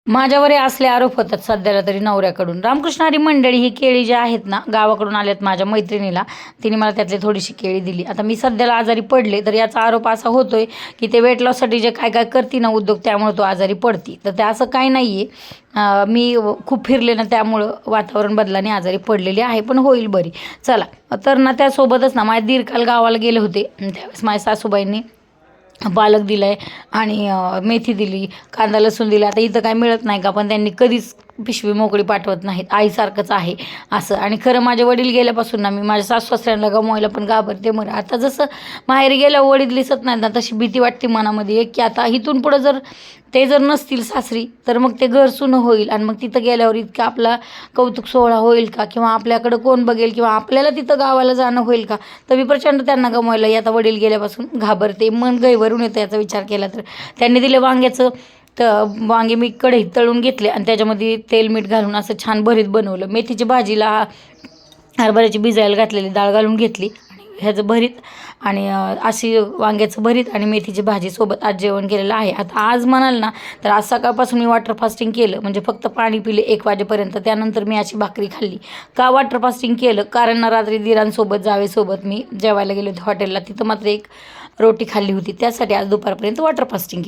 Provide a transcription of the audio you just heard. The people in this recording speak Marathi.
माझ्यावर हे असले आरोप होतात सध्याला तरी नवऱ्याकडून. रामकृष्ण हरी मंडळी ही केळी जी आहेत ना, गावाकडून आल्यात माझ्या मैत्रिणीला, तिने मला त्यातली थोडीशी केळी दिली. आता मी सध्याला आजारी पडले तर याचा आरोप असा होतोय की ते वेट लॉससाठी जे काय काय करते ना उद्योग, त्यामुळे तो आजारी पडती. तर ते असं काही नाही आहे. मी खूप फिरले ना, त्यामुळं वातावरण बदलाने आजारी पडलेली आहे, पण होईल बरी. चला, तर ना त्यासोबतच ना माझे दीर्घकाल गावाला गेले होते. त्यावेळेस माझ्या सासूबाईंनी पालक दिला आहे आणि मेथी दिली, कांदा लसूण दिला. आता इथं काय मिळत नाही का, पण त्यांनी कधीच पिशवी मोकळी पाठवत नाहीत, आईसारखंच आहे असं. आणि खरं माझे वडील गेल्यापासून ना मी माझ्या सासू-सासऱ्यांना गमवायला पण घाबरते. मग आता जसं माहेरी गेल्यावर वडील दिसत नाहीत ना, तशी भीती वाटते मनामध्ये की आता इथून पुढं जर ते जर नसतील सासरी, तर मग ते घर सुनं होईल आणि मग तिथं गेल्यावर इतका आपला कौतुक सोहळा होईल का, किंवा आपल्याकडं कोण बघेल, किंवा आपल्याला तिथं गावाला जाणं होईल का. तर मी प्रचंड त्यांना गमवायला आता वडील गेल्यापासून घाबरते. मन गैवरून येतं याचा विचार केला तर. त्यांनी दिले वांग्याचं, तर वांगे मी कढईत तळून घेतले आणि त्याच्यामध्ये तेल मीठ घालून असं छान भरीत बनवलं. मेथीची भाजीला हरभऱ्याची भिजायला घातलेली डाळ घालून घेतली आणि ह्याचं भरीत आणि अशी वांग्याचं भरीत आणि मेथीची भाजी सोबत आज जेवण केलेलं आहे. आता आज म्हणाल ना, तर आज सकाळपासून मी वॉटर फास्टिंग केलं, म्हणजे फक्त पाणी पिले 1 वाजेपर्यंत. त्यानंतर मी अशी भाकरी खाल्ली. का वॉटर फास्टिंग केलं, कारण ना रात्री दिरांसोबत जावेसोबत मी जेवायला गेले होते हॉटेलला, तिथं मात्र एक रोटी खाल्ली होती. त्यासाठी आज दुपारपर्यंत वॉटर फास्टिंग